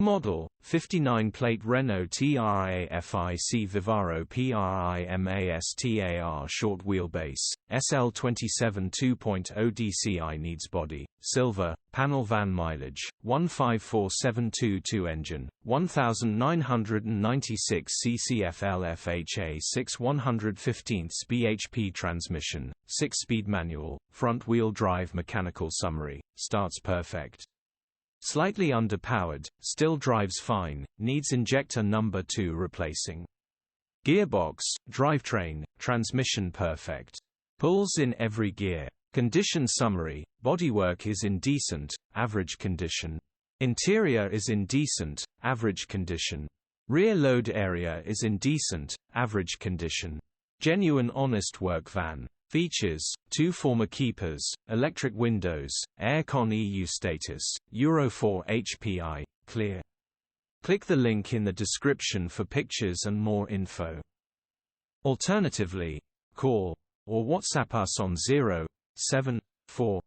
Model, 59-plate Renault TRAFIC VIVARO PRIMASTAR short wheelbase, SL27 2.0dCi needs body, silver, panel van mileage, 154722 engine, 1996 cc FLFHA 6 115 bhp transmission, 6-speed manual, front-wheel drive mechanical summary, starts perfect. Slightly underpowered, still drives fine, needs injector number 2 replacing. Gearbox, drivetrain, transmission perfect. Pulls in every gear. Condition summary, bodywork is in decent, average condition. Interior is in decent, average condition. Rear load area is in decent, average condition. Genuine honest work van. Features: 2 former keepers, electric windows, aircon EU status, Euro 4 HPI, clear. Click the link in the description for pictures and more info. Alternatively, call or WhatsApp us on 074